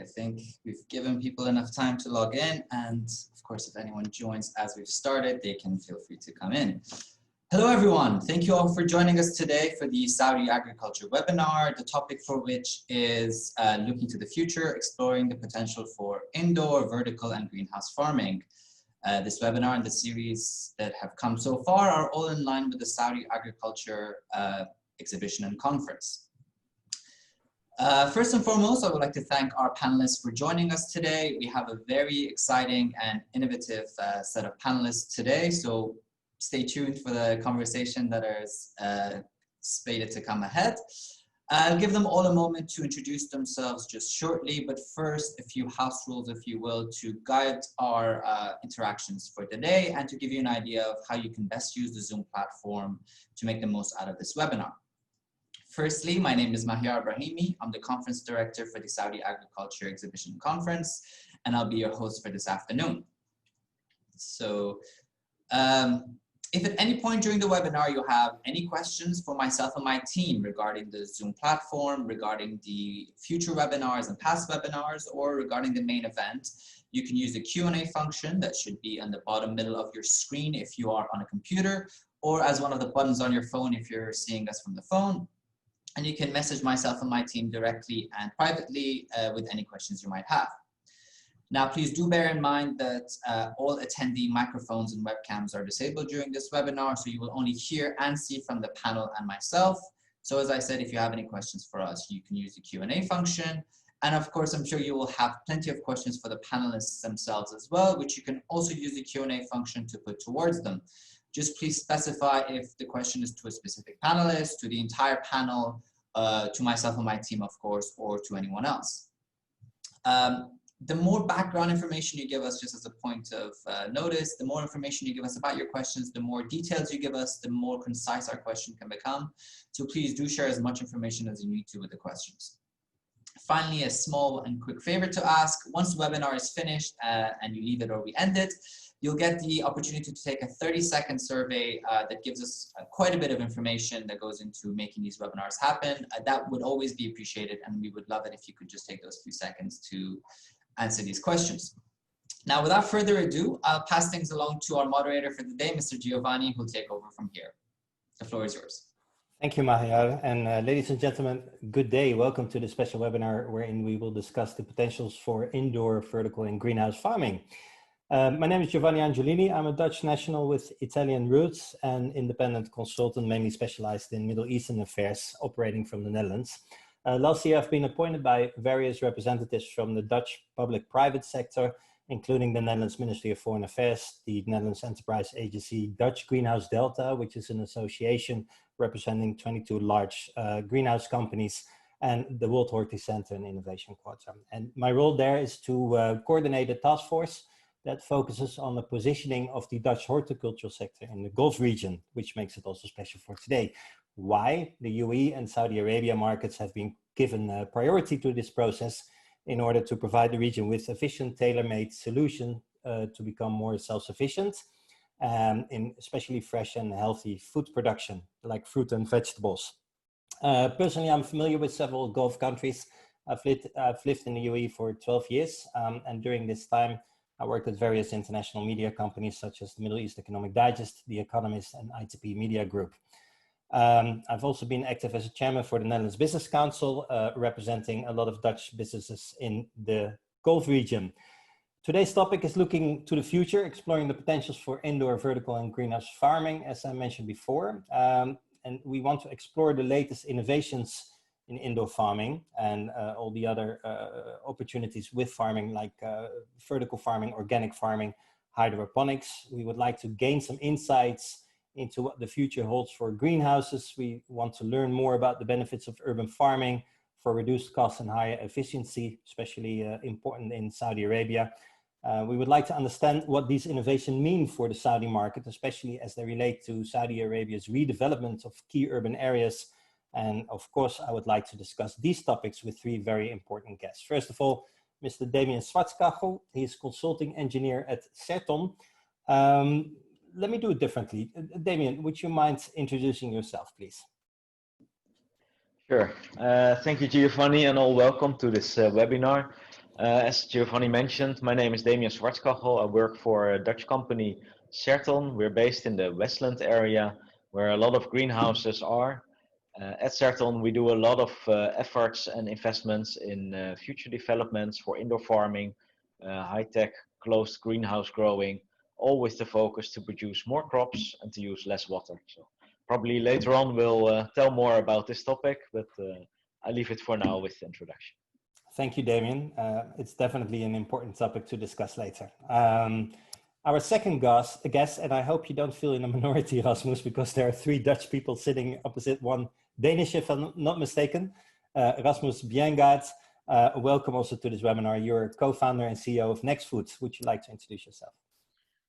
think we've given people enough time to log in, and of course, if anyone joins as we've started, they can feel free to come in. Hello everyone, thank you all for joining us today for the Saudi Agriculture webinar, the topic for which is looking to the future, exploring the potential for indoor, vertical and greenhouse farming. This webinar and the series that have come so far are all in line with the Saudi Agriculture exhibition and conference. First and foremost, I would like to thank our panelists for joining us today. We have a very exciting and innovative set of panelists today, so stay tuned for the conversation that is slated to come ahead. I'll give them all a moment to introduce themselves just shortly, but first a few house rules, if you will, to guide our interactions for today and to give you an idea of how you can best use the Zoom platform to make the most out of this webinar. Firstly, my name is Mahyar Brahimi. I'm the conference director for the Saudi Agriculture Exhibition Conference, and I'll be your host for this afternoon. So, if at any point during the webinar you have any questions for myself and my team regarding the Zoom platform, regarding the future webinars and past webinars, or regarding the main event, you can use the Q&A function that should be on the bottom middle of your screen if you are on a computer, or as one of the buttons on your phone if you're seeing us from the phone. And you can message myself and my team directly and privately with any questions you might have. Now, please do bear in mind that all attendee microphones and webcams are disabled during this webinar, so you will only hear and see from the panel and myself. So as I said, if you have any questions for us, you can use the Q&A function. And of course, I'm sure you will have plenty of questions for the panelists themselves as well, which you can also use the Q&A function to put towards them. Just please specify if the question is to a specific panelist, to the entire panel, to myself and my team, of course, or to anyone else. The more background information you give us, just as a point of notice, the more information you give us about your questions, the more details you give us, the more concise our question can become. So please do share as much information as you need to with the questions. Finally, a small and quick favor to ask: once the webinar is finished and you leave it or we end it, you'll get the opportunity to take a 30-second survey that gives us quite a bit of information that goes into making these webinars happen. That would always be appreciated, and we would love it if you could just take those few seconds to answer these questions. Now, without further ado, I'll pass things along to our moderator for the day, Mr. Giovanni, who'll take over from here. The floor is yours. Thank you, Mahyar. And ladies and gentlemen, good day. Welcome to the special webinar wherein we will discuss the potentials for indoor, vertical and greenhouse farming. My name is Giovanni Angiolini. I'm a Dutch national with Italian roots and independent consultant, mainly specialized in Middle Eastern affairs, operating from the Netherlands. Last year, I've been appointed by various representatives from the Dutch public-private sector, including the Netherlands Ministry of Foreign Affairs, the Netherlands Enterprise Agency, Dutch Greenhouse Delta, which is an association representing 22 large greenhouse companies, and the World Horti Center and Innovation Quarter. And my role there is to coordinate a task force that focuses on the positioning of the Dutch horticultural sector in the Gulf region, which makes it also special for today. Why the UAE and Saudi Arabia markets have been given priority to this process in order to provide the region with efficient, tailor-made solution to become more self-sufficient, in especially fresh and healthy food production, like fruit and vegetables. Personally, I'm familiar with several Gulf countries. I've lived in the UAE for 12 years, and during this time, I worked at various international media companies such as the Middle East Economic Digest, The Economist, and ITP Media Group. I've also been active as a chairman for the Netherlands Business Council, representing a lot of Dutch businesses in the Gulf region. Today's topic is looking to the future, exploring the potentials for indoor, vertical, and greenhouse farming, as I mentioned before. And we want to explore the latest innovations in indoor farming and all the other opportunities with farming, like vertical farming, organic farming, hydroponics. We would like to gain some insights into what the future holds for greenhouses. We want to learn more about the benefits of urban farming for reduced costs and higher efficiency, especially important in Saudi Arabia. We would like to understand what these innovations mean for the Saudi market, especially as they relate to Saudi Arabia's redevelopment of key urban areas. And of course, I would like to discuss these topics with three very important guests. First of all, Mr. Damien Schwarzkachel. He is consulting engineer at Certon. Let me do it differently. Damien, would you mind introducing yourself, please? Sure. Thank you, Giovanni, and all welcome to this webinar. As Giovanni mentioned, my name is Damian Zwartskachel. I work for a Dutch company, Serton. We're based in the Westland area, where a lot of greenhouses are. At Serton, we do a lot of efforts and investments in future developments for indoor farming, high-tech closed greenhouse growing, all with the focus to produce more crops and to use less water. So probably later on we'll tell more about this topic, but I leave it for now with the introduction. Thank you, Damien. It's definitely an important topic to discuss later. Our second guest, and I hope you don't feel in a minority, Rasmus, because there are 3 Dutch people sitting opposite one Danish, if I'm not mistaken. Rasmus Bjengaard, welcome also to this webinar. You're co-founder and CEO of Next Foods. Would you like to introduce yourself?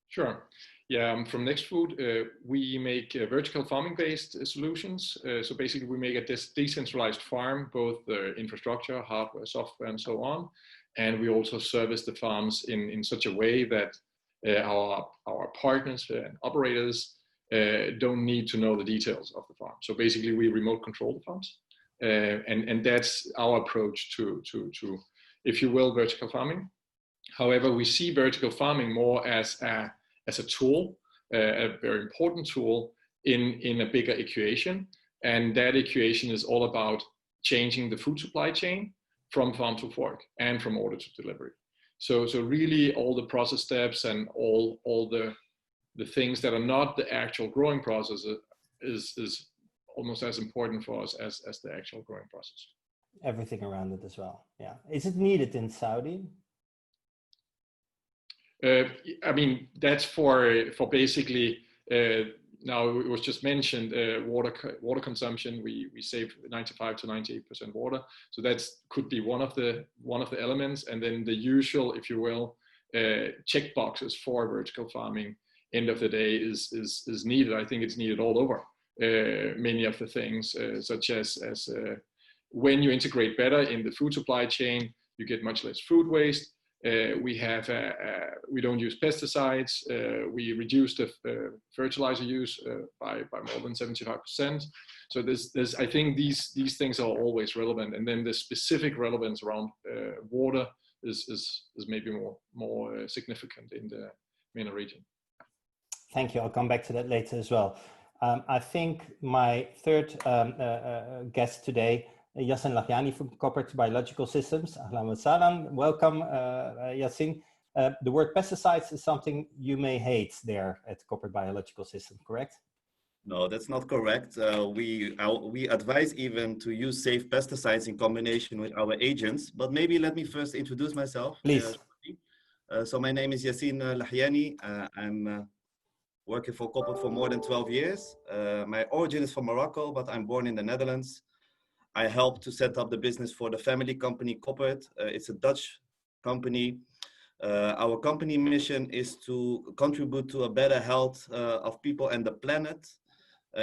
Sure. Yeah, I'm from Next Food. We make vertical farming-based solutions. So basically, we make a decentralized farm, both the infrastructure, hardware, software, and so on. And we also service the farms in such a way that our partners and operators don't need to know the details of the farm. So basically, we remote control the farms. And that's our approach to, if you will, vertical farming. However, we see vertical farming more as a tool, a very important tool in a bigger equation. And that equation is all about changing the food supply chain from farm to fork and from order to delivery. So really all the process steps and all the things that are not the actual growing process is almost as important for us as the actual growing process. Everything around it as well. Yeah. Is it needed in Saudi? I mean, that's for basically, now it was just mentioned, water consumption. We save 95 to 98% water. So that's could be one of the elements. And then the usual, if you will, check boxes for vertical farming, end of the day is needed. I think it's needed all over. Many of the things, such as when you integrate better in the food supply chain, you get much less food waste. We don't use pesticides. We reduce the fertilizer use by more than 75%. So I think these things are always relevant. And then the specific relevance around water is maybe more significant in the MENA region. Thank you. I'll come back to that later as well. I think my third guest today, Yassin Lahiani from Corporate Biological Systems. Ahlan wa sahlan. Welcome, Yassin. The word pesticides is something you may hate there at Corporate Biological Systems, correct? No, that's not correct. We advise even to use safe pesticides in combination with our agents. But maybe let me first introduce myself. Please. So my name is Yassin Lahiani. I'm working for corporate for more than 12 years. My origin is from Morocco, but I'm born in the Netherlands. I helped to set up the business for the family company Corporate. It's a Dutch company. Our company mission is to contribute to a better health of people and the planet.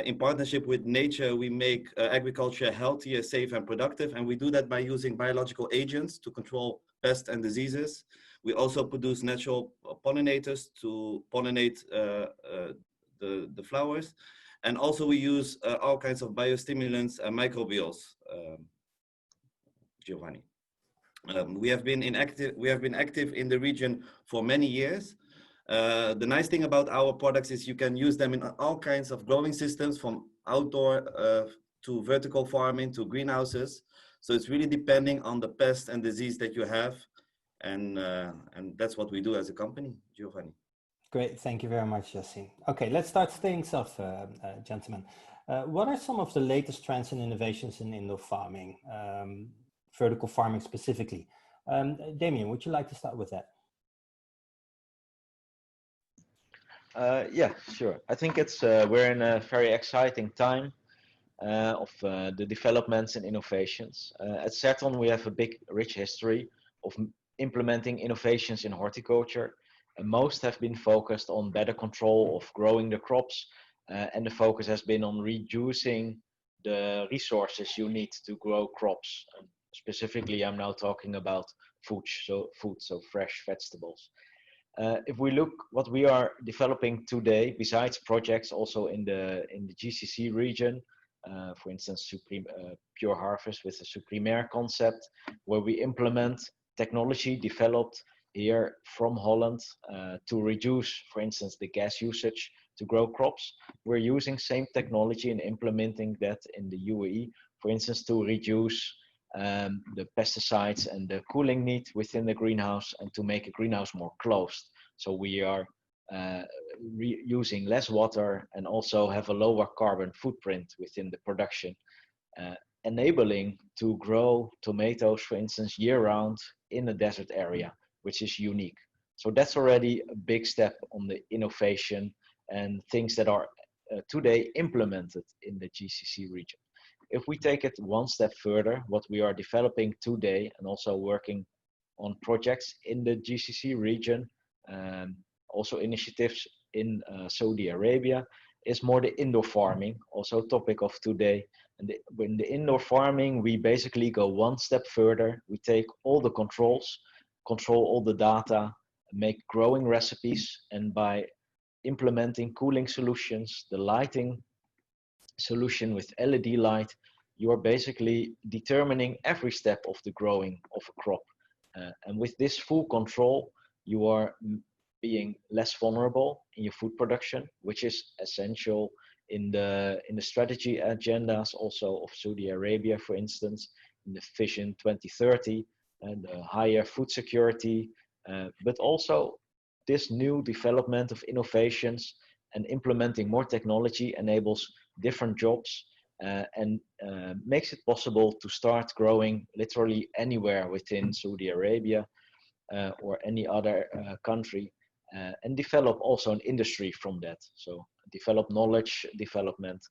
In partnership with nature, we make agriculture healthier, safe, and productive. And we do that by using biological agents to control pests and diseases. We also produce natural pollinators to pollinate the flowers. And also we use all kinds of biostimulants and microbials, Giovanni. We have been active in the region for many years. The nice thing about our products is you can use them in all kinds of growing systems, from outdoor to vertical farming to greenhouses. So it's really depending on the pest and disease that you have. And that's what we do as a company, Giovanni. Great, thank you very much, Yassin. Okay, let's start things off, gentlemen. What are some of the latest trends and innovations in indoor farming, vertical farming specifically? Damien, would you like to start with that? Yeah, sure. I think we're in a very exciting time of the developments and innovations. At Serton, we have a big, rich history of implementing innovations in horticulture. And most have been focused on better control of growing the crops, and the focus has been on reducing the resources you need to grow crops. And specifically, I'm now talking about food, so fresh vegetables. If we look what we are developing today, besides projects also in the GCC region, for instance, Pure Harvest with the Suprimaire concept, where we implement technology developed here from Holland to reduce, for instance, the gas usage to grow crops. We're using same technology and implementing that in the UAE, for instance, to reduce the pesticides and the cooling need within the greenhouse and to make a greenhouse more closed. So we are using less water and also have a lower carbon footprint within the production, enabling to grow tomatoes, for instance, year-round in a desert area, which is unique. So that's already a big step on the innovation and things that are today implemented in the GCC region. If we take it one step further, what we are developing today and also working on projects in the GCC region, also initiatives in Saudi Arabia, is more the indoor farming, also topic of today. And in the indoor farming, we basically go one step further. We take all the controls, control all the data, make growing recipes, and by implementing cooling solutions, the lighting solution with LED light, you are basically determining every step of the growing of a crop. And with this full control, you are being less vulnerable in your food production, which is essential in the strategy agendas also of Saudi Arabia, for instance, in the Vision 2030 and higher food security, but also this new development of innovations and implementing more technology enables different jobs and makes it possible to start growing literally anywhere within Saudi Arabia or any other country, and develop also an industry from that. So develop knowledge development,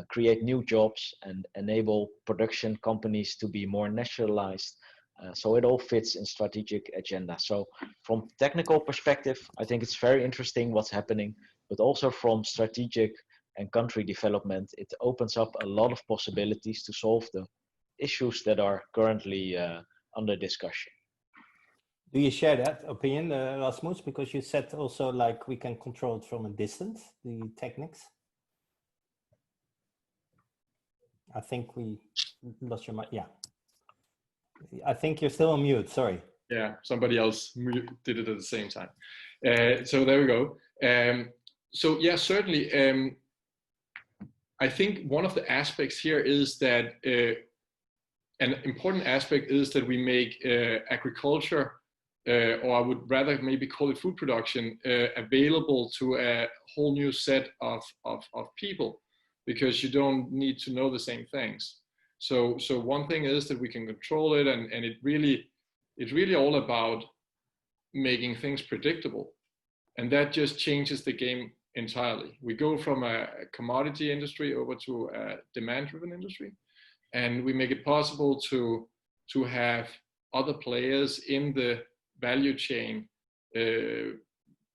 create new jobs, and enable production companies to be more nationalized. So it all fits in strategic agenda. So from technical perspective, I think it's very interesting what's happening, but also from strategic and country development, it opens up a lot of possibilities to solve the issues that are currently under discussion. Do you share that opinion, Rasmus? Because you said also like we can control it from a distance, the techniques. I think we lost your mic. Yeah. I think you're still on mute, sorry. Yeah, somebody else did it at the same time. So there we go. So yeah, certainly. I think one of the aspects here is that an important aspect is that we make agriculture, or I would rather maybe call it food production, available to a whole new set of people, because you don't need to know the same things. So one thing is that we can control it, and it's really all about making things predictable, and that just changes the game entirely. We go from a commodity industry over to a demand-driven industry, and we make it possible to have other players in the value chain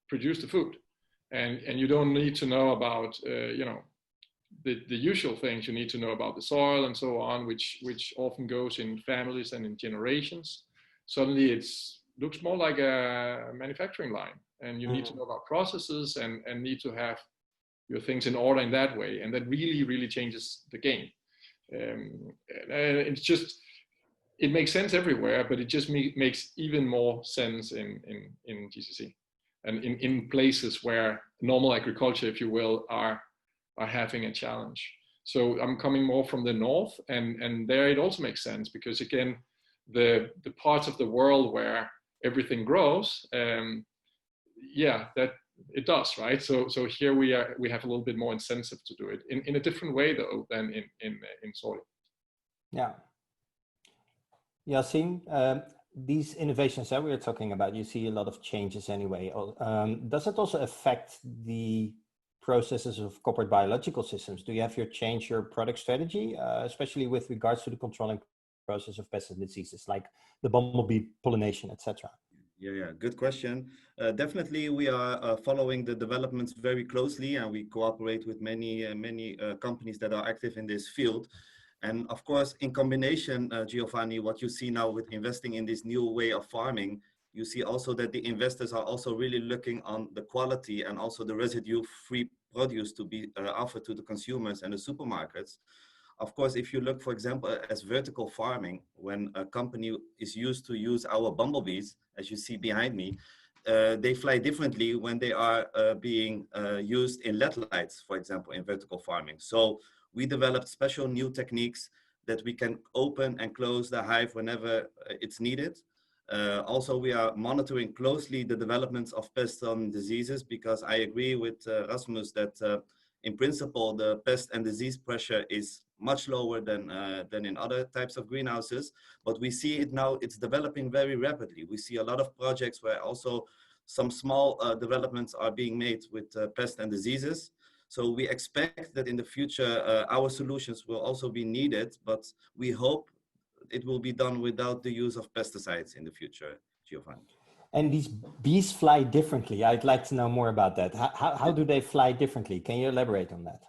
produce the food, and you don't need to know about the usual things. You need to know about the soil and so on, which often goes in families and in generations. Suddenly it looks more like a manufacturing line, and you need to know about processes and need to have your things in order in that way, and that really changes the game. It's just, it makes sense everywhere, but it just makes even more sense in GCC and in places where normal agriculture, if you will, are having a challenge. So I'm coming more from the north, and there it also makes sense, because again, the parts of the world where everything grows, yeah, that it does, right? So here we have a little bit more incentive to do it in a different way though than in Saudi. Yeah. Yassine, these innovations that we are talking about, you see a lot of changes anyway. Does it also affect the processes of corporate biological systems? Do you have to change your product strategy, especially with regards to the controlling process of pests and diseases like the bumblebee pollination, etc.? Yeah, good question. Definitely, we are following the developments very closely, and we cooperate with many companies that are active in this field. And of course, in combination, Giovanni, what you see now with investing in this new way of farming, you see also that the investors are also really looking on the quality and also the residue-free produce to be offered to the consumers and the supermarkets. Of course, if you look, for example, as vertical farming, when a company is used to use our bumblebees, as you see behind me, they fly differently when they are being used in LED lights, for example, in vertical farming. So we developed special new techniques that we can open and close the hive whenever it's needed. Also, we are monitoring closely the developments of pests and diseases, because I agree with Rasmus that in principle, the pest and disease pressure is much lower than in other types of greenhouses, but we see it now, it's developing very rapidly. We see a lot of projects where also some small developments are being made with pests and diseases. So we expect that in the future, our solutions will also be needed, but we hope it will be done without the use of pesticides in the future, Giovanni. And these bees fly differently. I'd like to know more about that. How do they fly differently? Can you elaborate on that?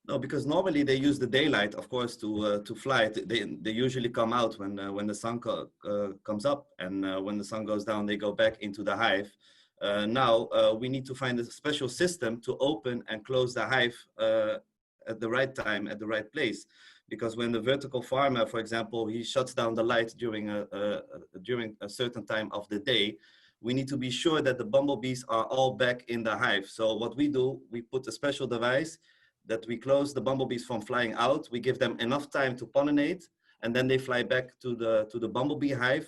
No, because normally they use the daylight, of course, to fly. They usually come out when the sun comes up, and when the sun goes down, they go back into the hive. Now we need to find a special system to open and close the hive at the right time, at the right place. Because when the vertical farmer, for example, he shuts down the light during a certain time of the day, we need to be sure that the bumblebees are all back in the hive. So what we do, we put a special device that we close the bumblebees from flying out. We give them enough time to pollinate, and then they fly back to the bumblebee hive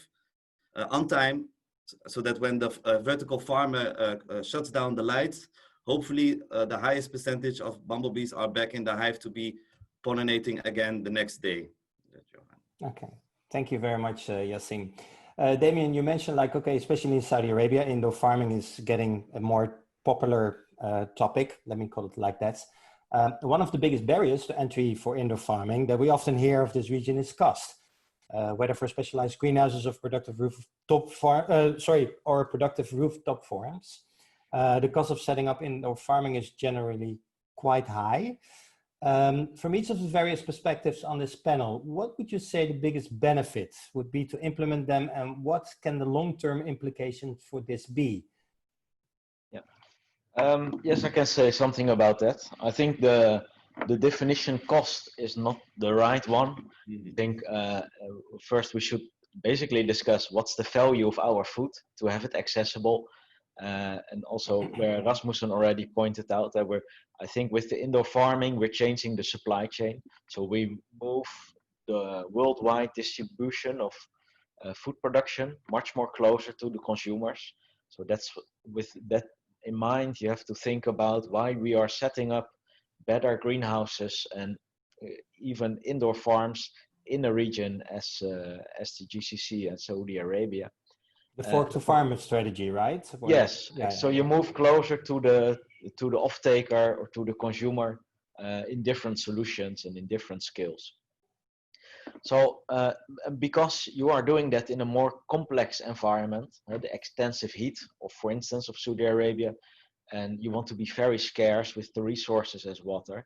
on time, so that when the vertical farmer shuts down the lights, hopefully the highest percentage of bumblebees are back in the hive to be pollinating again the next day. Okay, thank you very much, Yassine. Damien, you mentioned, like, okay, especially in Saudi Arabia, Indo-Farming is getting a more popular topic, let me call it like that. One of the biggest barriers to entry for Indo-Farming that we often hear of this region is cost. Whether for specialized greenhouses of productive rooftop farms, the cost of setting up indoor farming is generally quite high. From each of the various perspectives on this panel, what would you say the biggest benefit would be to implement them, and what can the long-term implications for this be? Yeah, yes, I can say something about that. I think the definition cost is not the right one. I think first we should basically discuss what's the value of our food to have it accessible. And also where Rasmussen already pointed out that I think with the indoor farming, we're changing the supply chain. So we move the worldwide distribution of food production much more closer to the consumers. So that's with that in mind, you have to think about why we are setting up better greenhouses and even indoor farms in a region as the GCC and Saudi Arabia. The fork to farmer strategy, right? Yes. So you move closer to the off-taker or to the consumer in different solutions and in different scales. So because you are doing that in a more complex environment, the extensive heat of, for instance, of Saudi Arabia, and you want to be very scarce with the resources as water,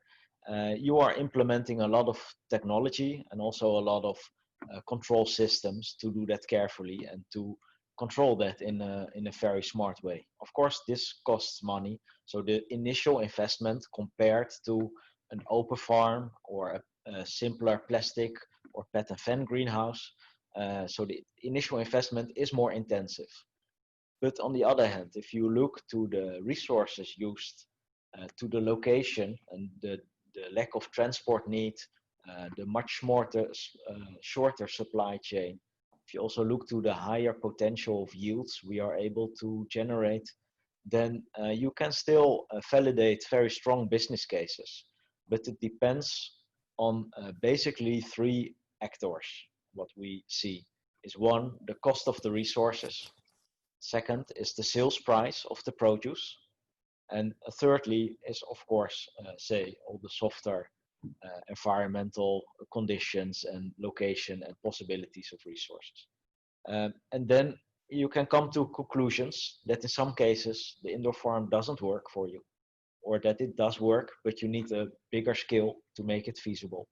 you are implementing a lot of technology and also a lot of control systems to do that carefully and to control that in a very smart way. Of course, this costs money. So the initial investment compared to an open farm or a simpler plastic or pet and fan greenhouse, so the initial investment is more intensive. But on the other hand, if you look to the resources used, to the location and the lack of transport need, the much shorter supply chain, if you also look to the higher potential of yields we are able to generate, then you can still validate very strong business cases. But it depends on basically three actors. What we see is, one, the cost of the resources. Second is the sales price of the produce. And thirdly is, of course, say all the softer environmental conditions and location and possibilities of resources. And then you can come to conclusions that in some cases the indoor farm doesn't work for you, or that it does work, but you need a bigger scale to make it feasible.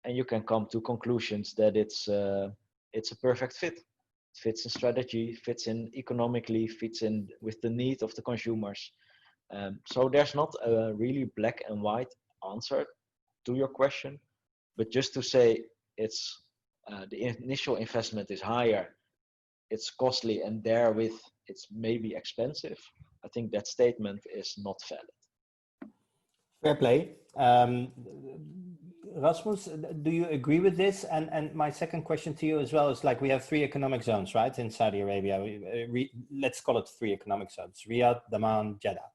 And you can come to conclusions that it's a perfect fit. It fits in strategy, fits in economically, fits in with the need of the consumers. So there's not a really black and white answer to your question, But just to say it's the initial investment is higher, it's costly, and therewith it's maybe expensive, I think that statement is not valid. Fair play. Rasmus, do you agree with this? And my second question to you as well is, like, we have 3 economic zones, right, in Saudi Arabia. Let's call it 3 economic zones: Riyadh, Dammam, Jeddah.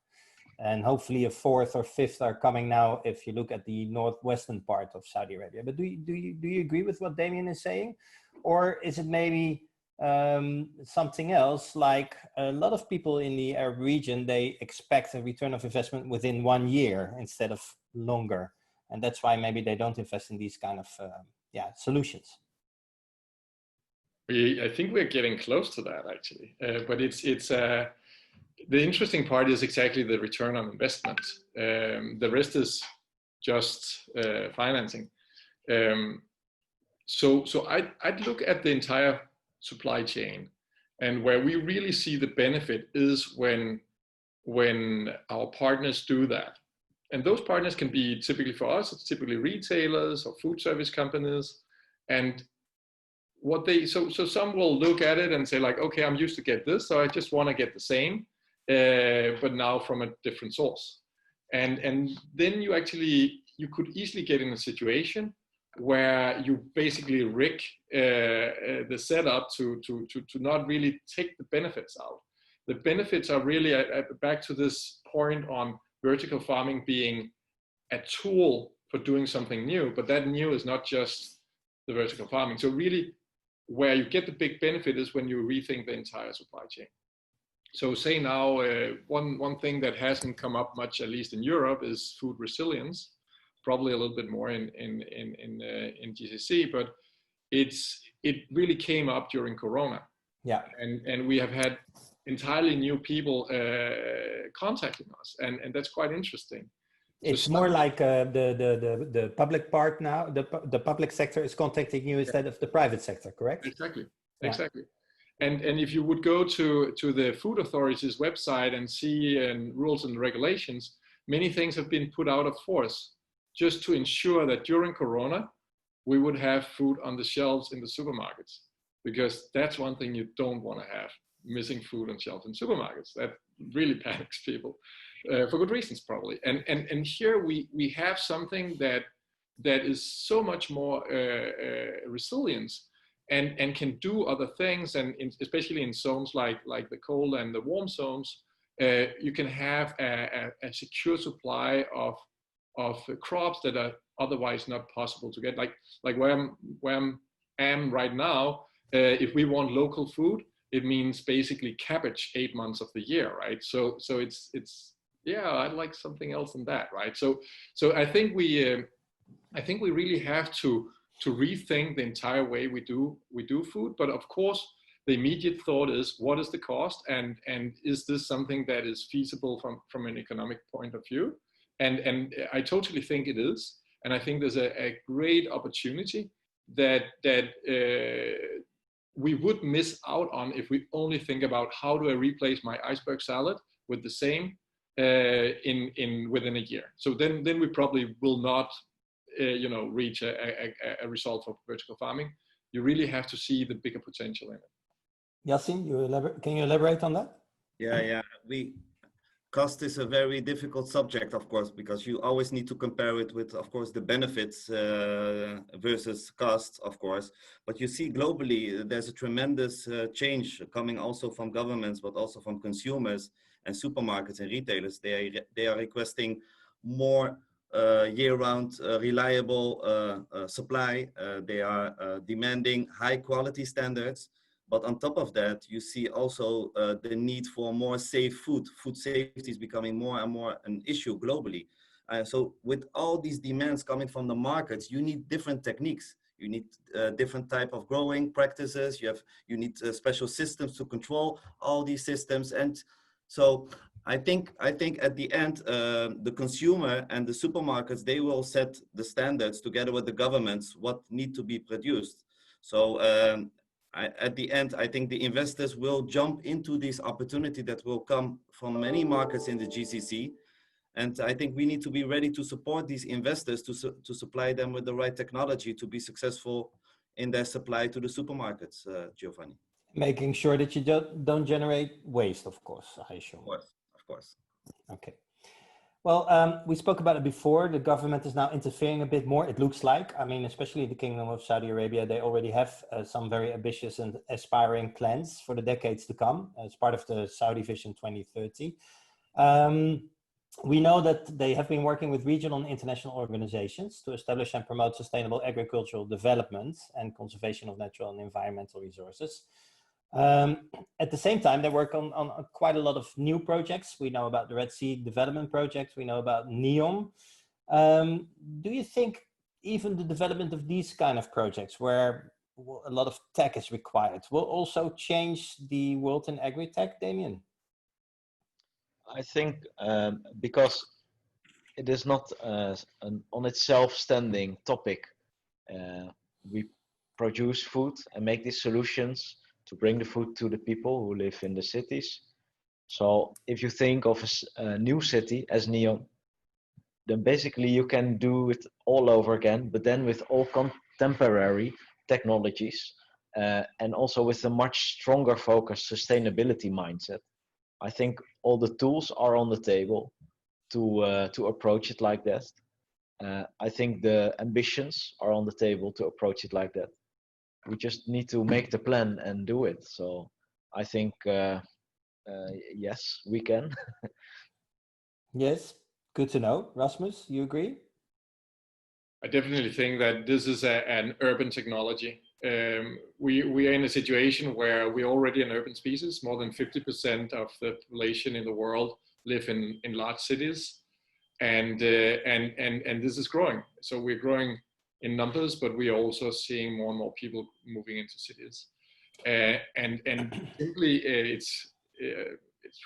And hopefully a 4th or 5th are coming now if you look at the northwestern part of Saudi Arabia. But do you agree with what Damien is saying? Or is it maybe something else, like a lot of people in the Arab region, they expect a return of investment within 1 year instead of longer. And that's why maybe they don't invest in these kind of solutions. I think we're getting close to that, actually. But it's the interesting part is exactly the return on investment. The rest is just financing. So I'd look at the entire supply chain, and where we really see the benefit is when our partners do that. And those partners can be, typically for us, it's typically retailers or food service companies. And what they, so some will look at it and say, like, okay, I'm used to get this, so I just want to get the same, but now from a different source. And then you could easily get in a situation where you basically rig the setup to not really take the benefits out. The benefits are really back to this point on vertical farming being a tool for doing something new, but that new is not just the vertical farming. So really, where you get the big benefit is when you rethink the entire supply chain. So say now, one thing that hasn't come up much, at least in Europe, is food resilience. Probably a little bit more in GCC, but it really came up during Corona. Yeah, and we have had entirely new people contacting us, and that's quite interesting. It's so more like the public part now. The public sector is contacting you instead of the private sector, correct? Exactly, yeah. Exactly. And if you would go to the food authority's website and see rules and regulations, many things have been put out of force just to ensure that during Corona we would have food on the shelves in the supermarkets, because that's one thing you don't want to have, missing food on shelves in supermarkets. That really panics people for good reasons, probably. And here we have something that is so much more resilience and can do other things, and especially in zones like the cold and the warm zones, you can have a secure supply of crops that are otherwise not possible to get. Like where I am right now, if we want local food, it means basically cabbage 8 months of the year, right? So it's yeah, I'd like something else than that, right? So I think we really have to rethink the entire way we do food. But of course, the immediate thought is, what is the cost, and is this something that is feasible from an economic point of view? And I totally think it is, and I think there's a great opportunity that we would miss out on if we only think about how do I replace my iceberg salad with the same within a year. So then we probably will not reach a result for vertical farming. You really have to see the bigger potential in it. Yassine, can you elaborate on that? Yeah. Cost is a very difficult subject, of course, because you always need to compare it with, of course, the benefits versus costs, of course. But you see globally, there's a tremendous change coming also from governments, but also from consumers and supermarkets and retailers. They are requesting more year-round reliable supply. They are demanding high quality standards. But on top of that, you see also the need for more safe food. Food safety is becoming more and more an issue globally. So with all these demands coming from the markets, you need different techniques. You need different type of growing practices. You need special systems to control all these systems. And so I think at the end, the consumer and the supermarkets, they will set the standards together with the governments, what need to be produced. So at the end, I think the investors will jump into this opportunity that will come from many markets in the GCC. And I think we need to be ready to support these investors to supply them with the right technology to be successful in their supply to the supermarkets, Giovanni. Making sure that you don't generate waste, of course, I assume. Of course. Okay. Well, we spoke about it before. The government is now interfering a bit more, it looks like. I mean, especially the Kingdom of Saudi Arabia, they already have some very ambitious and aspiring plans for the decades to come as part of the Saudi Vision 2030. We know that they have been working with regional and international organizations to establish and promote sustainable agricultural development and conservation of natural and environmental resources. At the same time, they work on quite a lot of new projects. We know about the Red Sea Development Project. We know about NEOM. Do you think even the development of these kind of projects where a lot of tech is required will also change the world in agri-tech, Damien? I think because it is not an on itself standing topic. We produce food and make these solutions to bring the food to the people who live in the cities. So if you think of a new city as NEOM, then basically you can do it all over again, but then with all contemporary technologies and also with a much stronger focused sustainability mindset. I think all the tools are on the table to approach it like that. I think the ambitions are on the table to approach it like that. We just need to make the plan and do it. So I think, yes, we can. Yes, good to know. Rasmus, you agree? I definitely think that this is an urban technology. We are in a situation where we're already an urban species. More than 50% of the population in the world live in large cities, and this is growing. So we're growing in numbers, but we are also seeing more and more people moving into cities. And simply, it's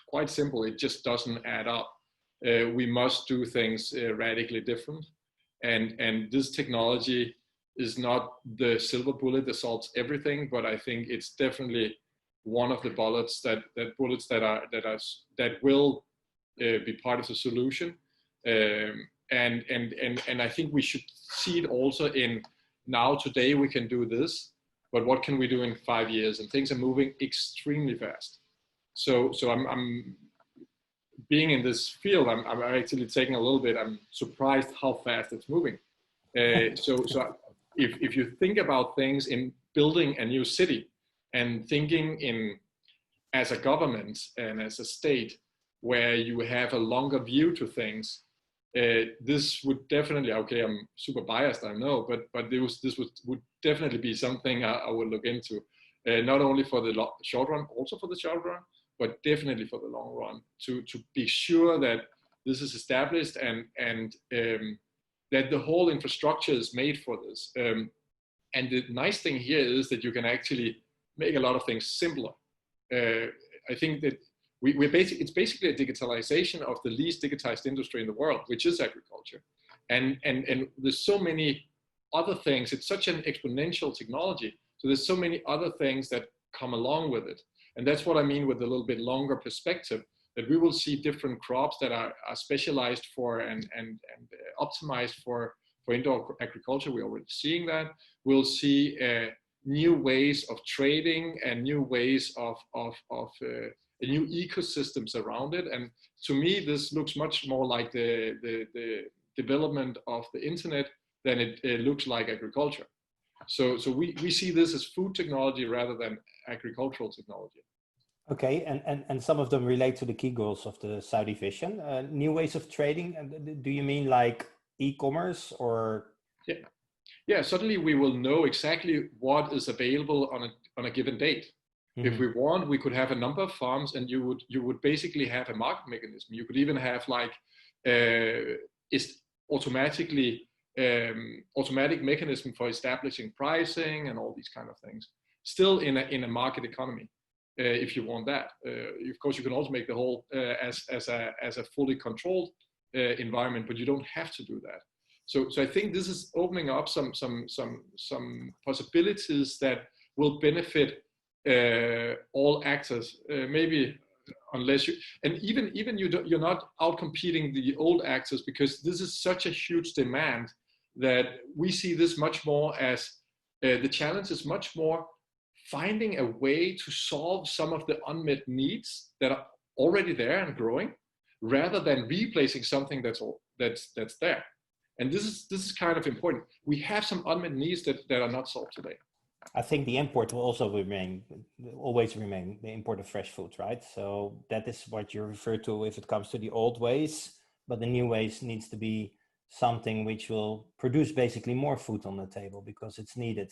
quite simple. It just doesn't add up. We must do things radically different. And this technology is not the silver bullet that solves everything, but I think it's definitely one of the bullets that will be part of the solution. And I think we should see it also in now today we can do this, but what can we do in 5 years? And things are moving extremely fast. So I'm being in this field, I'm actually taking a little bit, I'm surprised how fast it's moving. So if you think about things in building a new city and thinking in as a government and as a state where you have a longer view to things, this would definitely, okay, I'm super biased, I know, but this would definitely be something I would look into, not only for the short run, also for the short run, but definitely for the long run, to be sure that this is established and that the whole infrastructure is made for this. And the nice thing here is that you can actually make a lot of things simpler. I think that it's basically a digitalization of the least digitized industry in the world, which is agriculture. And there's so many other things. It's such an exponential technology. So there's so many other things that come along with it. And that's what I mean with a little bit longer perspective, that we will see different crops that are specialized for and optimized for indoor agriculture. We're already seeing that. We'll see new ways of trading and new ways of new ecosystems around it. And to me, this looks much more like the development of the internet than it looks like agriculture. So we see this as food technology rather than agricultural technology. Okay, and some of them relate to the key goals of the Saudi Vision. New ways of trading, do you mean like e-commerce or? Yeah, suddenly we will know exactly what is available on a given date. Mm-hmm. If we want, we could have a number of farms and you would basically have a market mechanism. You could even have like automatic mechanism for establishing pricing and all these kind of things. Still in a market economy, if you want that. Of course, you can also make the whole as a fully controlled environment, but you don't have to do that. So I think this is opening up some possibilities that will benefit all actors. Maybe unless you, and even you're not out competing the old actors, because this is such a huge demand that we see this much more as the challenge is much more finding a way to solve some of the unmet needs that are already there and growing, rather than replacing something that's there. And this is kind of important. We have some unmet needs that are not solved today. I think the import will also always remain the import of fresh food, right? So that is what you refer to if it comes to the old ways, but the new ways needs to be something which will produce basically more food on the table because it's needed.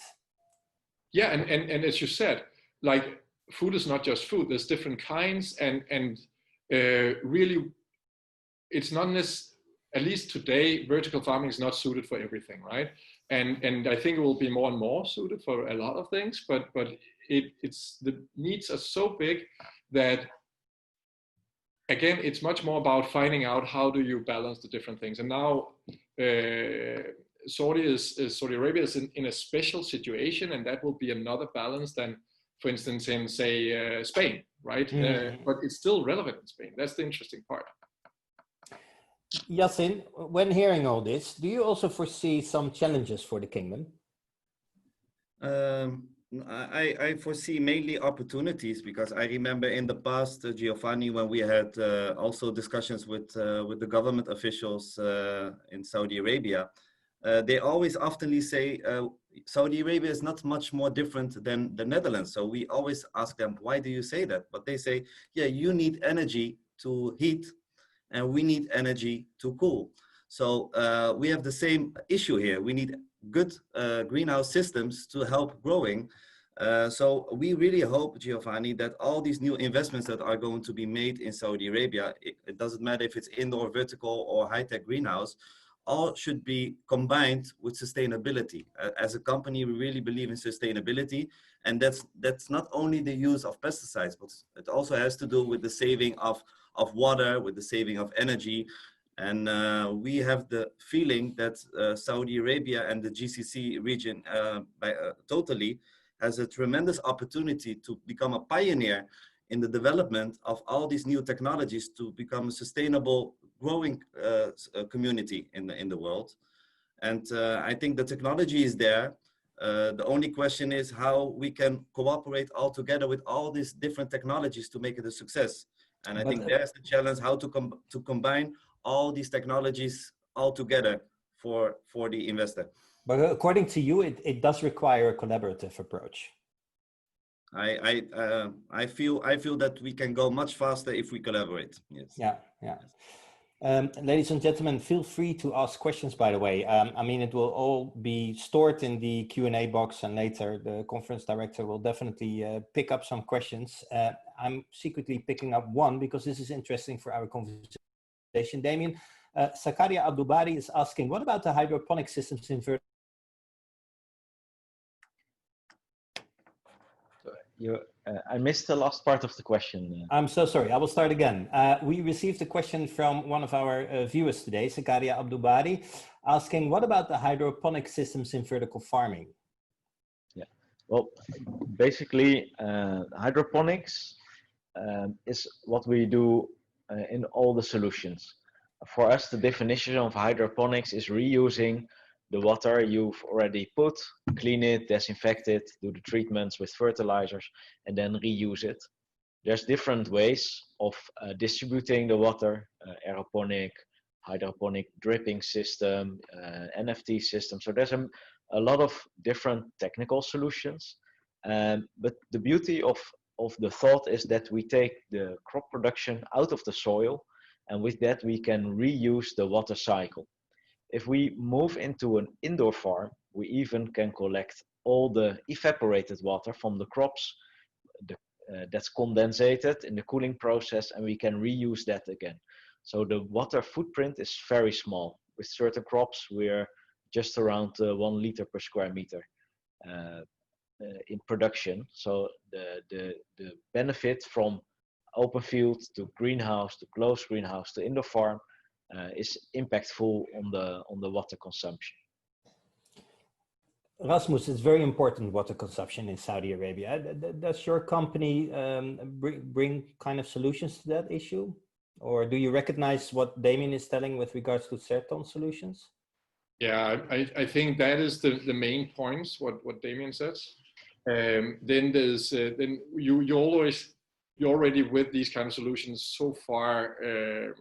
Yeah, and as you said, like food is not just food. There's different kinds, and really, it's not necessarily, at least today, vertical farming is not suited for everything, right? And I think it will be more and more suited for a lot of things, but it's the needs are so big that, again, it's much more about finding out how do you balance the different things. And now Saudi Arabia is in a special situation, and that will be another balance than, for instance, in say Spain, right? But it's still relevant in Spain. That's the interesting part. Yasin, when hearing all this, do you also foresee some challenges for the kingdom? I foresee mainly opportunities, because I remember in the past, Giovanni, when we had also discussions with the government officials in Saudi Arabia, they always oftenly say Saudi Arabia is not much more different than the Netherlands. So we always ask them, why do you say that? But they say, yeah, you need energy to heat, and we need energy to cool. So we have the same issue here. We need good greenhouse systems to help growing. So we really hope, Giovanni, that all these new investments that are going to be made in Saudi Arabia, it doesn't matter if it's indoor, vertical, or high-tech greenhouse, all should be combined with sustainability. As a company, we really believe in sustainability, and that's not only the use of pesticides, but it also has to do with the saving of water, with the saving of energy. And we have the feeling that Saudi Arabia and the GCC region totally has a tremendous opportunity to become a pioneer in the development of all these new technologies to become a sustainable growing community in the world. And I think the technology is there. The only question is how we can cooperate all together with all these different technologies to make it a success. And I think there's the challenge, how to combine all these technologies all together for the investor. But according to you, it does require a collaborative approach. I feel that we can go much faster if we collaborate. Yes. Yeah. Ladies and gentlemen, feel free to ask questions, by the way. I mean, it will all be stored in the Q&A box, and later the conference director will definitely pick up some questions. I'm secretly picking up one because this is interesting for our conversation. Damien, Sakaria Abdubari is asking, what about the hydroponic systems in vertical? I missed the last part of the question. I'm so sorry. I will start again. We received a question from one of our viewers today, Sakaria Abdubari, asking, what about the hydroponic systems in vertical farming? Yeah, well, basically, hydroponics is what we do in all the solutions. For us, the definition of hydroponics is reusing the water you've already put, clean it, disinfect it, do the treatments with fertilizers, and then reuse it. There's different ways of distributing the water, aeroponic, hydroponic dripping system, NFT system. So there's a lot of different technical solutions. But the beauty of the thought is that we take the crop production out of the soil, and with that we can reuse the water cycle. If we move into an indoor farm, we even can collect all the evaporated water from the crops that's condensated in the cooling process, and we can reuse that again. So the water footprint is very small. With certain crops, we're just around 1 liter per square meter in production. So the benefit from open field to greenhouse to closed greenhouse to indoor farm is impactful on the water consumption. Rasmus, it's very important water consumption in Saudi Arabia. Does your company bring kind of solutions to that issue? Or do you recognize what Damien is telling with regards to Certon solutions? Yeah, I think that is the main points, what Damien says. Then there's, then you already with these kind of solutions so far in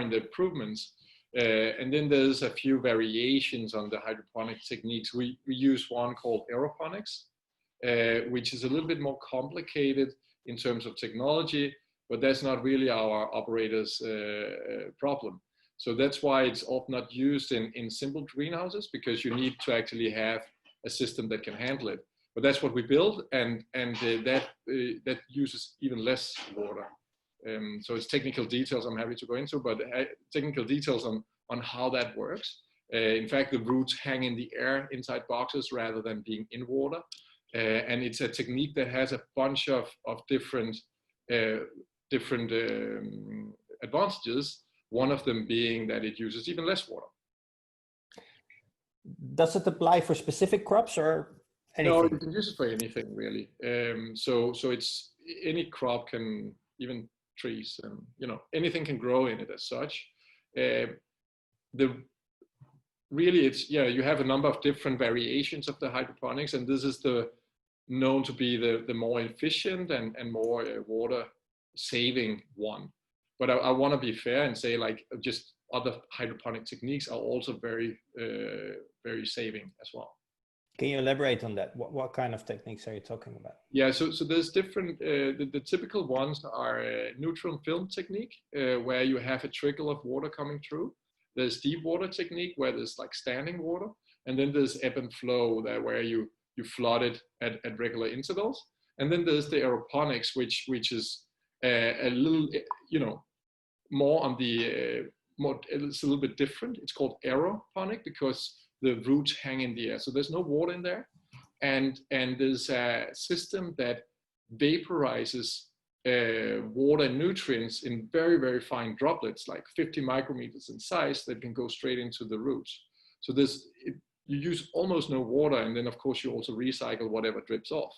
the improvements. And then there's a few variations on the hydroponic techniques. We use one called Aeroponics, which is a little bit more complicated in terms of technology, but that's not really our operators' problem. So that's why it's often not used in simple greenhouses, because you need to actually have a system that can handle it. But that's what we build, and that uses even less water. So it's technical details I'm happy to go into, but technical details on how that works. In fact, the roots hang in the air inside boxes rather than being in water. And it's a technique that has a bunch of different advantages. One of them being that it uses even less water. Does it apply for specific crops or anything? No, you can use it for anything really. So it's any crop can, even trees, and anything can grow in it as such. Really it's, you have a number of different variations of the hydroponics, and this is known to be the more efficient and more water saving one. But I want to be fair and say, like, just other hydroponic techniques are also very, very saving as well. Can you elaborate on that? What kind of techniques are you talking about? Yeah, so there's different, the typical ones are neutron film technique, where you have a trickle of water coming through. There's deep water technique, where there's like standing water. And then there's ebb and flow, there where you flood it at regular intervals. And then there's the aeroponics, which is a little, more on the, it's a little bit different. It's called aeroponic because the roots hang in the air. So there's no water in there. And there's a system that vaporizes water and nutrients in very, very fine droplets, like 50 micrometers in size, that can go straight into the roots. So you use almost no water. And then of course you also recycle whatever drips off.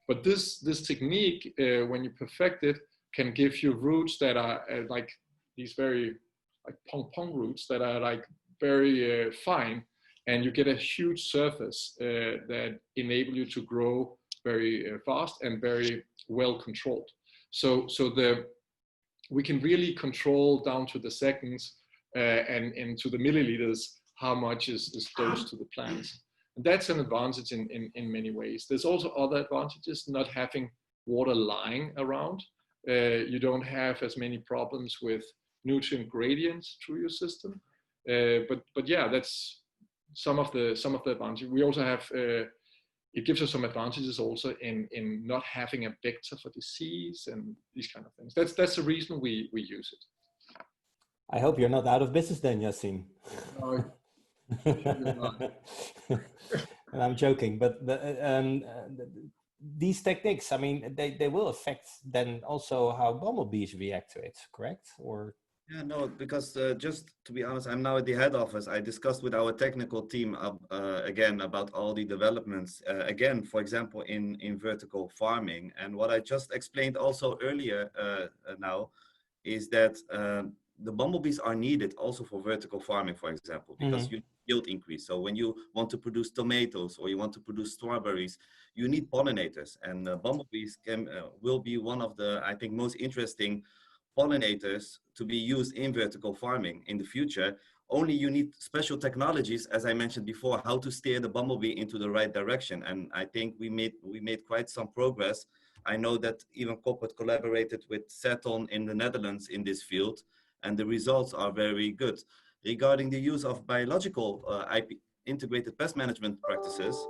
But this technique, when you perfect it, can give you roots that are like these very like pong roots that are like very fine, and you get a huge surface that enable you to grow very fast and very well controlled. So we can really control down to the seconds and to the milliliters how much is dosed to the plants. And that's an advantage in many ways. There's also other advantages, not having water lying around. You don't have as many problems with nutrient gradients through your system. But yeah, that's some of the advantages. We also have, it gives us some advantages also in not having a vector for disease and these kind of things. That's the reason we use it. I hope you're not out of business then, Yassine. No, and I'm joking, but these techniques, I mean, they will affect then also how bumblebees react to it, correct? Or yeah, no, because just to be honest, I'm now at the head office. I discussed with our technical team again about all the developments, again, for example, in vertical farming. And what I just explained also earlier now is that the bumblebees are needed also for vertical farming, for example, because you yield increase. So when you want to produce tomatoes or you want to produce strawberries, you need pollinators, and bumblebees will be one of the, I think, most interesting pollinators to be used in vertical farming in the future. Only you need special technologies, as I mentioned before, how to steer the bumblebee into the right direction. And I think we made quite some progress. I know that even Corporate collaborated with Certon in the Netherlands in this field, and the results are very good. Regarding the use of biological integrated pest management practices,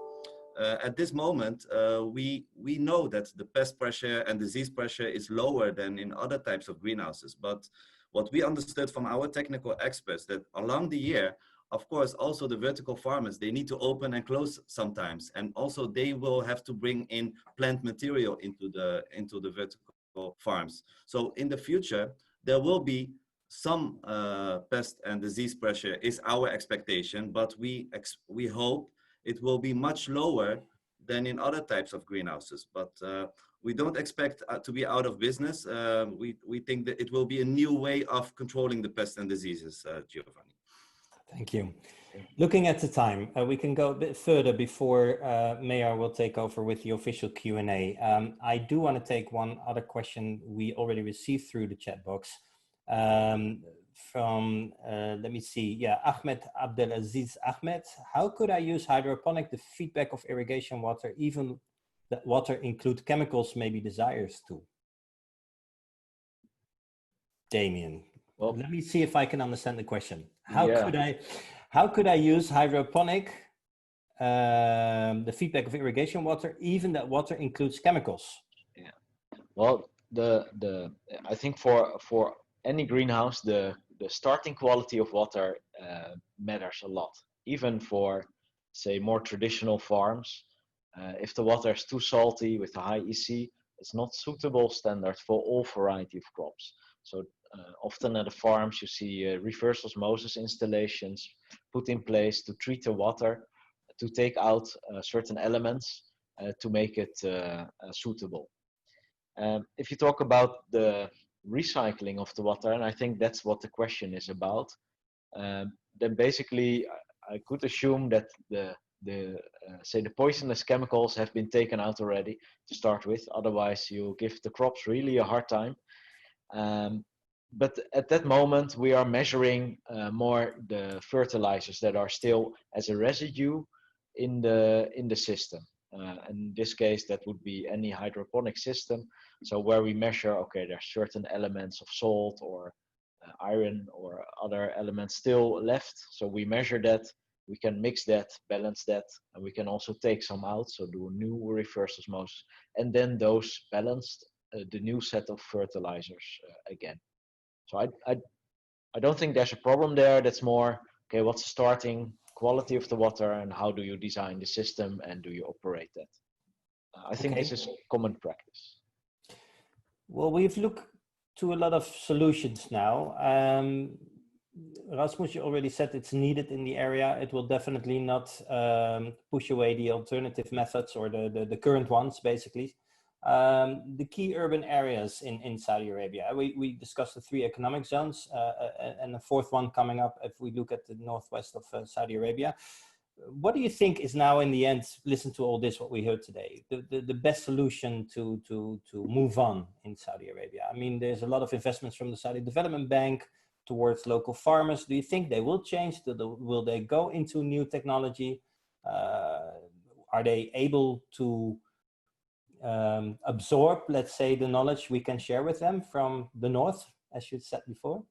at this moment, we know that the pest pressure and disease pressure is lower than in other types of greenhouses. But what we understood from our technical experts, that along the year, of course, also the vertical farmers, they need to open and close sometimes. And also they will have to bring in plant material into the vertical farms. So in the future, there will be some pest and disease pressure is our expectation, but we hope it will be much lower than in other types of greenhouses. But we don't expect to be out of business. We think that it will be a new way of controlling the pests and diseases, Giovanni. Thank you. Looking at the time, we can go a bit further before Mayor will take over with the official Q&A. I do want to take one other question we already received through the chat box from, let me see, yeah, Ahmed Abdelaziz Ahmed. How could I use hydroponic, the feedback of irrigation water, even that water include chemicals, maybe desires too? Damien, well, let me see if I can understand the question. How could I use hydroponic, the feedback of irrigation water, even that water includes chemicals? Yeah. Well, I think for any greenhouse, the starting quality of water matters a lot. Even for, say, more traditional farms, if the water is too salty with a high EC, it's not suitable standard for all variety of crops. So often at the farms, you see reverse osmosis installations put in place to treat the water, to take out certain elements to make it suitable. If you talk about the recycling of the water, and I think that's what the question is about, then basically I could assume that say the poisonous chemicals have been taken out already to start with. Otherwise, you give the crops really a hard time. But at that moment, we are measuring more the fertilizers that are still as a residue in the system. In this case, that would be any hydroponic system. So where we measure, okay, there are certain elements of salt or iron or other elements still left. So we measure that, we can mix that, balance that, and we can also take some out, so do a new reverse osmosis, and then those balanced the new set of fertilizers again. So I don't think there's a problem there. That's more, okay, what's the starting quality of the water and how do you design the system and do you operate that? I think this is common practice. Well, we've looked to a lot of solutions now. Rasmus, you already said it's needed in the area. It will definitely not push away the alternative methods or the current ones, basically. The key urban areas in Saudi Arabia. We discussed the 3 economic zones and the 4th one coming up if we look at the northwest of Saudi Arabia. What do you think is now in the end, listen to all this, what we heard today, the best solution to move on in Saudi Arabia? I mean, there's a lot of investments from the Saudi Development Bank towards local farmers. Do you think they will change? Will they go into new technology? Are they able to absorb, let's say, the knowledge we can share with them from the north, as you said before?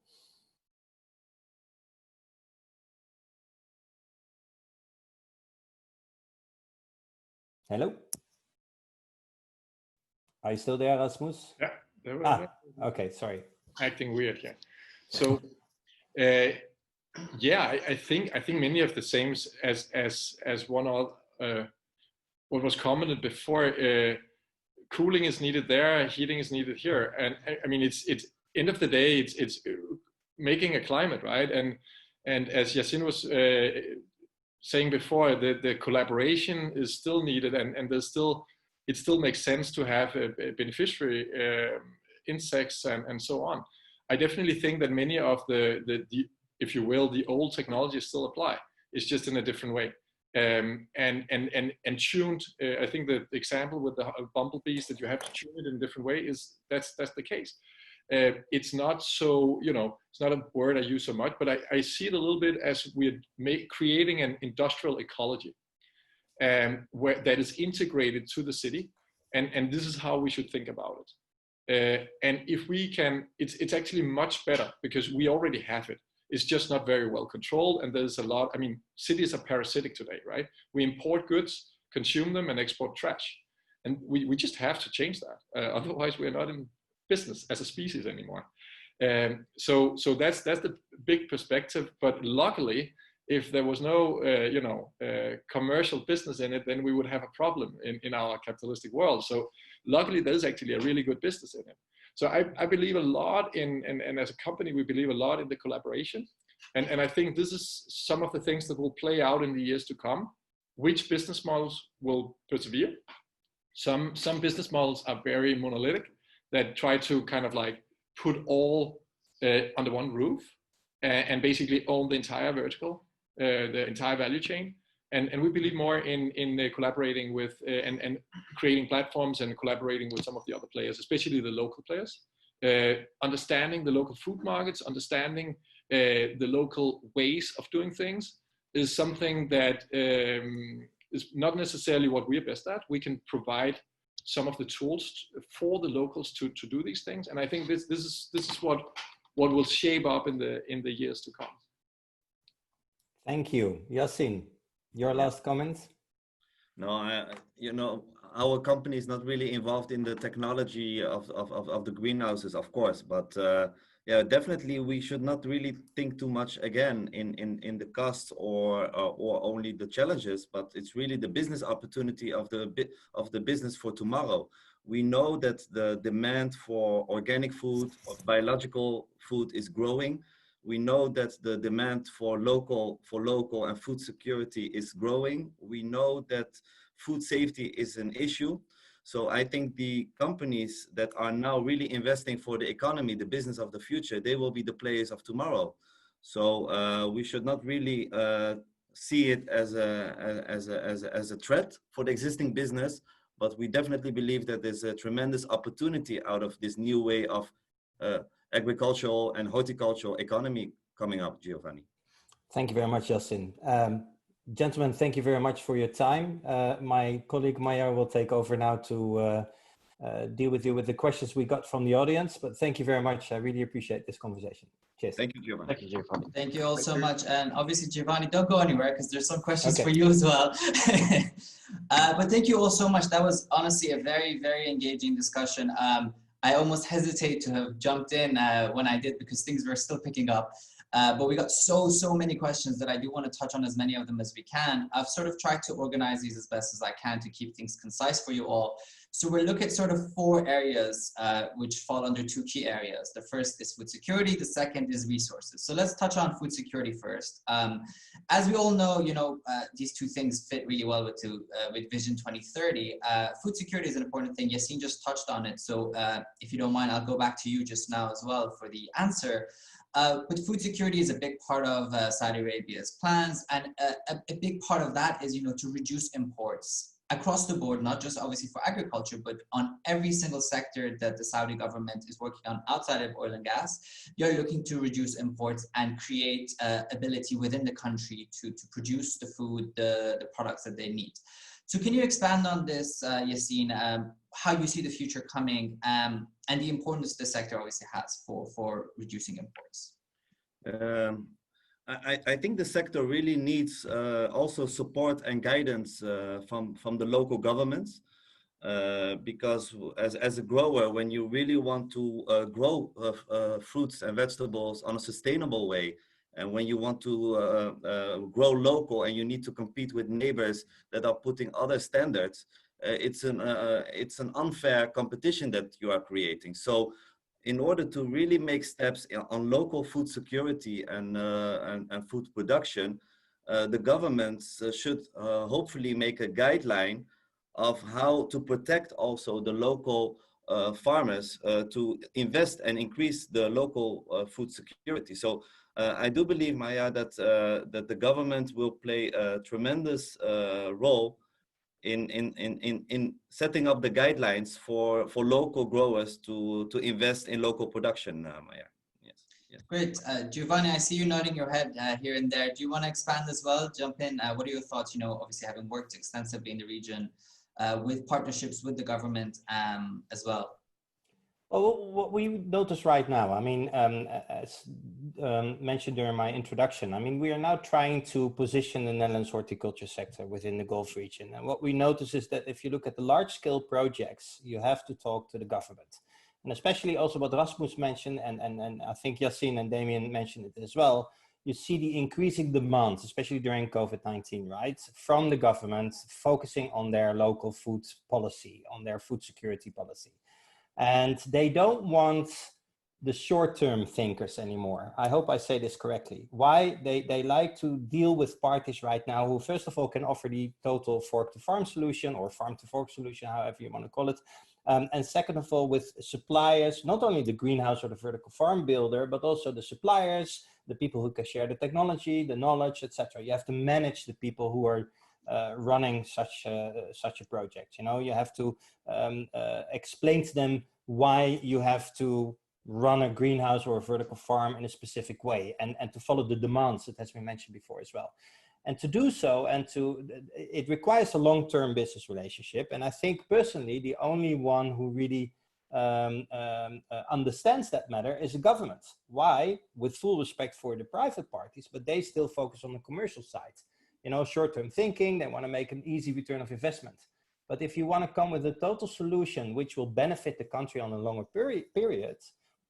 Hello? Are you still there, Rasmus? Yeah, there we okay, sorry. Acting weird, yeah. So, yeah, I think many of the same as one of what was commented before. Cooling is needed there, heating is needed here, and I mean it's end of the day it's making a climate, right? And as Yasin was saying before, the collaboration is still needed, and it still makes sense to have a beneficiary insects and so on. I definitely think that many of the if you will, the old technologies still apply. It's just in a different way. And tuned. I think the example with the bumblebees, that you have to tune it in a different way, that's the case. It's not so, it's not a word I use so much, but I see it a little bit as we're creating an industrial ecology where that is integrated to the city, and this is how we should think about it. And if we can, it's actually much better because we already have it. It's just not very well controlled, and there's a lot. I mean, cities are parasitic today, right? We import goods, consume them, and export trash, and we just have to change that. Otherwise, we're not in business as a species anymore. So that's the big perspective. But luckily, if there was no commercial business in it, then we would have a problem in our capitalistic world. So luckily, there's actually a really good business in it. So I believe a lot in, and as a company, we believe a lot in the collaboration. And I think this is some of the things that will play out in the years to come. which business models will persevere. Some business models are very monolithic, that try to kind of like put all under one roof and basically own the entire vertical, the entire value chain. And we believe more in collaborating with and creating platforms and collaborating with some of the other players, especially the local players, understanding the local food markets, understanding the local ways of doing things is something that is not necessarily what we're best at. We can provide some of the tools for the locals to do these things, and I think this is what will shape up in the years to come. Thank you, Yassine. Your last comments? No, you know, our company is not really involved in the technology of the greenhouses, of course, but yeah, definitely we should not really think too much again in the costs or only the challenges, but it's really the business opportunity of the business for tomorrow. We know that the demand for organic food or biological food is growing. We know that the demand for local and food security is growing. We know that food safety is an issue. So I think the companies that are now really investing for the economy, the business of the future, they will be the players of tomorrow. So we should not really see it as a threat for the existing business, but we definitely believe that there's a tremendous opportunity out of this new way of agricultural and horticultural economy coming up, Giovanni. Thank you very much, Yassine. Gentlemen, thank you very much for your time. My colleague Maya will take over now to deal with you with the questions we got from the audience, but thank you very much. I really appreciate this conversation. Cheers. Thank you, Giovanni. Thank you, Giovanni. Thank you all so much. And obviously, Giovanni, don't go anywhere because there's some questions Okay. for you as well. But thank you all so much. That was honestly a very, very engaging discussion. I almost hesitate to have jumped in when I did because things were still picking up. But we got so many questions that I do want to touch on as many of them as we can. I've sort of tried to organize these as best as I can to keep things concise for you all. So we'll look at sort of 4 areas which fall under 2 key areas. The first is food security. The second is resources. So let's touch on food security first. As we all know, you know, these 2 things fit really well with Vision 2030. Food security is an important thing. Yassine just touched on it. So if you don't mind, I'll go back to you just now as well for the answer. But food security is a big part of Saudi Arabia's plans, and a big part of that is, you know, to reduce imports across the board, not just obviously for agriculture, but on every single sector that the Saudi government is working on outside of oil and gas. You're looking to reduce imports and create ability within the country to produce the food, the products that they need. So can you expand on this, Yassine, how you see the future coming and the importance the sector obviously has for reducing imports? I think the sector really needs also support and guidance from the local governments, because as a grower, when you really want to grow fruits and vegetables on a sustainable way, and when you want to grow local and you need to compete with neighbors that are putting other standards, it's an unfair competition that you are creating. So in order to really make steps on local food security and food production, the governments should hopefully make a guideline of how to protect also the local farmers to invest and increase the local food security. So I do believe, Maya, that the government will play a tremendous role in setting up the guidelines for local growers to invest in local production, Maya. Yes. Great. Giovanni, I see you nodding your head here and there. Do you want to expand as well? Jump in. What are your thoughts, you know, obviously having worked extensively in the region with partnerships with the government as well? Well, what we notice right now, I mean, as mentioned during my introduction, I mean, we are now trying to position the Netherlands horticulture sector within the Gulf region. And what we notice is that if you look at the large-scale projects, you have to talk to the government. And especially also what Rasmus mentioned, and I think Yassine and Damien mentioned it as well, you see the increasing demands, especially during COVID-19, right? From the government focusing on their local food policy, on their food security policy. And they don't want the short-term thinkers anymore. I hope I say this correctly. Why? They like to deal with parties right now who, first of all, can offer the total fork-to-farm solution or farm-to-fork solution, however you want to call it. And second of all, with suppliers, not only the greenhouse or the vertical farm builder, but also the suppliers, the people who can share the technology, the knowledge, etc. You have to manage the people who are running such a project. You know, you have to explain to them why you have to run a greenhouse or a vertical farm in a specific way, and to follow the demands that has been mentioned before as well. And to do so, it requires a long-term business relationship. And I think personally, the only one who really understands that matter is the government. Why? With full respect for the private parties, but they still focus on the commercial side. You know, short-term thinking, they want to make an easy return of investment. But if you want to come with a total solution which will benefit the country on a longer period,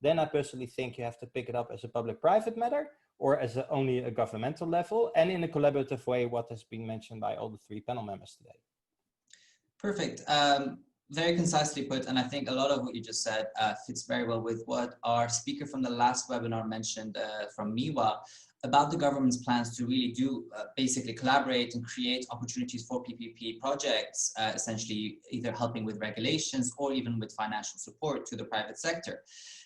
then I personally think you have to pick it up as a public-private matter or as only a governmental level, and in a collaborative way, what has been mentioned by all the three panel members today. Perfect. Very concisely put, and I think a lot of what you just said fits very well with what our speaker from the last webinar mentioned from MIWA about the government's plans to really do basically collaborate and create opportunities for PPP projects, essentially either helping with regulations or even with financial support to the private sector.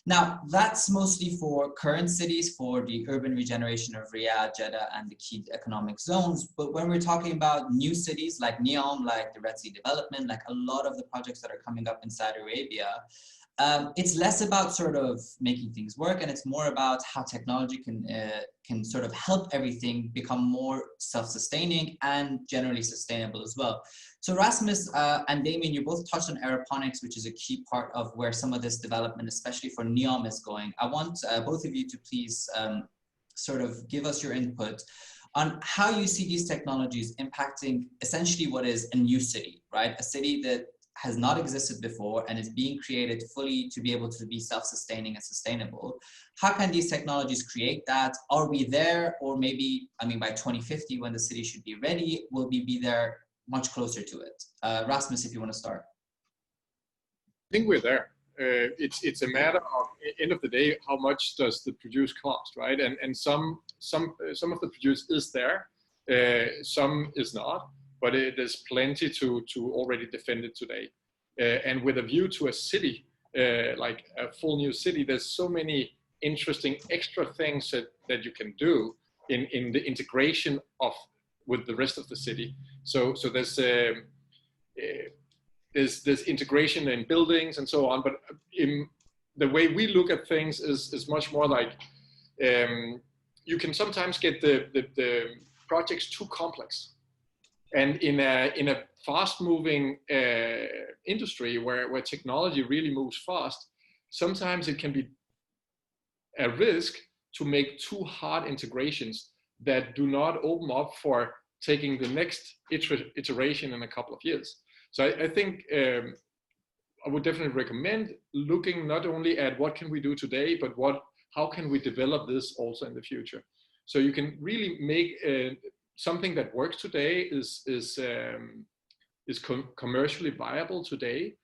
Now, that's mostly for current cities, for the urban regeneration of Riyadh, Jeddah, and the key economic zones. But when we're talking about new cities like Neom, like the Red Sea development, like a lot of the projects that are coming up in Saudi Arabia, it's less about sort of making things work, and it's more about how technology can sort of help everything become more self-sustaining and generally sustainable as well. So Rasmus and Damien, you both touched on aeroponics, which is a key part of where some of this development, especially for Neom, is going. I want both of you to please sort of give us your input on how you see these technologies impacting essentially what is a new city, right? A city that has not existed before and is being created fully to be able to be self-sustaining and sustainable. How can these technologies create that? Are we there? Or maybe, I mean, by 2050, when the city should be ready, will we be there much closer to it? Rasmus, if you want to start. I think we're there. It's a matter of, end of the day, how much does the produce cost, right? And some of the produce is there, some is not, but there's plenty to already defend it today. And with a view to a city, like a full new city, there's so many interesting extra things that you can do in the integration with the rest of the city. So there's integration in buildings and so on, but in the way we look at things is much more like you can sometimes get the projects too complex. And in a fast-moving industry where technology really moves fast, sometimes it can be a risk to make too hard integrations that do not open up for taking the next iteration in a couple of years. So I think I would definitely recommend looking not only at what can we do today, but how can we develop this also in the future. So you can really make something that works today is commercially viable today,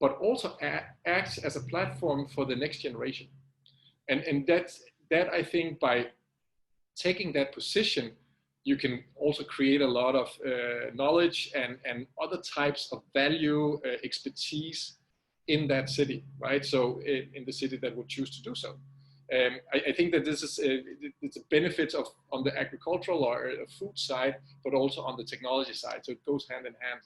but also acts as a platform for the next generation. And that I think by taking that position, you can also create a lot of knowledge and other types of value, expertise in that city, right? So in the city that would choose to do so. I think that this is it's a benefit on the agricultural or food side, but also on the technology side. So it goes hand in hand.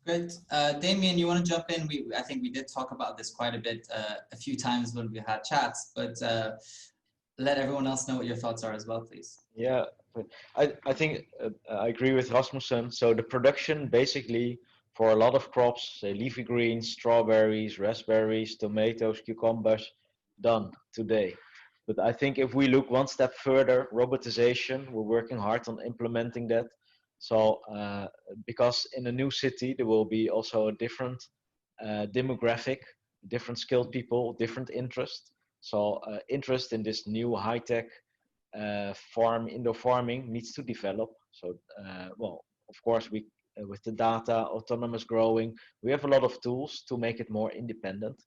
Great. Damien, you want to jump in? I think we did talk about this quite a bit a few times when we had chats, but let everyone else know what your thoughts are as well, please. Yeah, I think I agree with Rasmussen. So the production basically for a lot of crops, say leafy greens, strawberries, raspberries, tomatoes, cucumbers, done today. But I think if we look one step further, robotization, we're working hard on implementing that. So because in a new city, there will be also a different demographic, different skilled people, different interest. So interest in this new high-tech Indo-Farming needs to develop. So, well, of course, we with the data, autonomous growing, we have a lot of tools to make it more independent.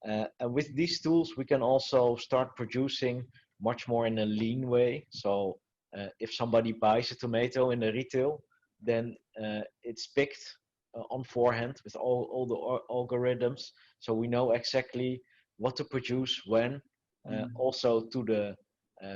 And with these tools, we can also start producing much more in a lean way. So if somebody buys a tomato in the retail, then it's picked on forehand with all the algorithms. So we know exactly what to produce when. Also to the,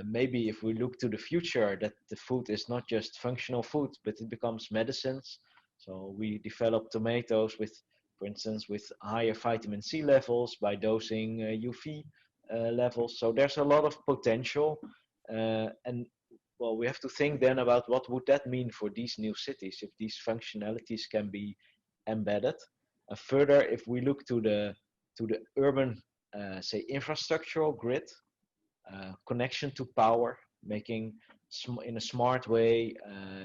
maybe if we look to the future, that the food is not just functional food, but it becomes medicines. So we develop tomatoes with, for instance, with higher vitamin C levels by dosing UV levels. So there's a lot of potential. And well, we have to think then about what would that mean for these new cities if these functionalities can be embedded. Further, if we look to the urban, say, infrastructural grid, connection to power, making in a smart way